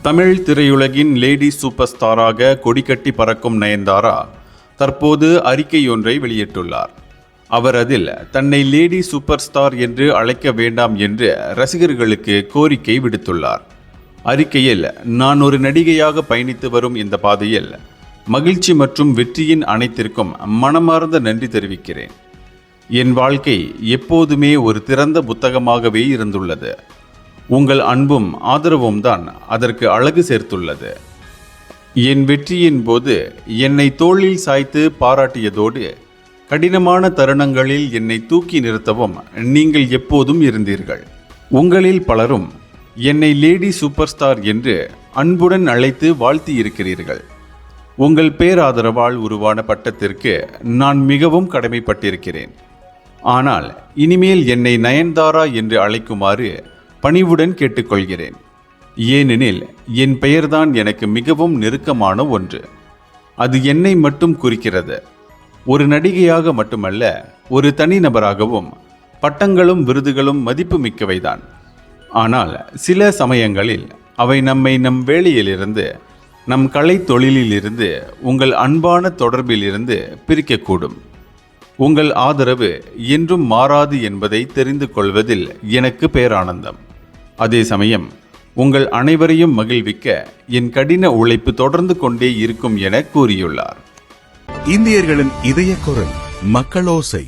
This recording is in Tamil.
தமிழ் திரையுலகின் லேடி சூப்பர் ஸ்டாராக கொடிகட்டி பறக்கும் நயன்தாரா தற்போது அறிக்கையொன்றை வெளியிட்டுள்ளார். அவர் அதில் தன்னை லேடி சூப்பர் ஸ்டார் என்று அழைக்க வேண்டாம் என்று ரசிகர்களுக்கு கோரிக்கை விடுத்துள்ளார். அறிக்கையில், நான் ஒரு நடிகையாக பயணித்து வரும் இந்த பாதையில் மகிழ்ச்சி மற்றும் வெற்றியின் அனைத்திற்கும் மனமார்ந்த நன்றி தெரிவிக்கிறேன். என் வாழ்க்கை எப்போதுமே ஒரு திறந்த புத்தகமாகவே இருந்துள்ளது. உங்கள் அன்பும் ஆதரவும் தான் அதற்கு அழகு சேர்த்துள்ளது. என் வெற்றியின் போது என்னை தோளில் சாய்த்து பாராட்டியதோடு கடினமான தருணங்களில் என்னை தூக்கி நிறுத்தவும் நீங்கள் எப்போதும் இருந்தீர்கள். உங்களில் பலரும் என்னை லேடி சூப்பர் ஸ்டார் என்று அன்புடன் அழைத்து வாழ்த்தி இருக்கிறீர்கள். உங்கள் பேராதரவால் உருவான பட்டத்திற்கு நான் மிகவும் கடமைப்பட்டிருக்கிறேன். ஆனால் இனிமேல் என்னை நயன்தாரா என்று அழைக்குமாறு பணிவுடன் கேட்டுக்கொள்கிறேன். ஏனெனில் என் பெயர்தான் எனக்கு மிகவும் நெருக்கமான ஒன்று. அது என்னை மட்டும் குறிக்கிறது. ஒரு நடிகையாக மட்டுமல்ல, ஒரு தனிநபராகவும் பட்டங்களும் விருதுகளும் மதிப்பு மிக்கவைதான். ஆனால் சில சமயங்களில் அவை நம்மை நம் வேலையிலிருந்து, நம் கலை தொழிலிலிருந்து, உங்கள் அன்பான தொடர்பிலிருந்து பிரிக்கக்கூடும். உங்கள் ஆதரவு என்றும் மாறாது என்பதை தெரிந்து கொள்வதில் எனக்கு பேரானந்தம். அதே சமயம் உங்கள் அனைவரையும் மகிழ்விக்க என் கடின உழைப்பு தொடர்ந்து கொண்டே இருக்கும் என கூறியுள்ளார். இந்தியர்களின் இதய குரல் மக்களோசை.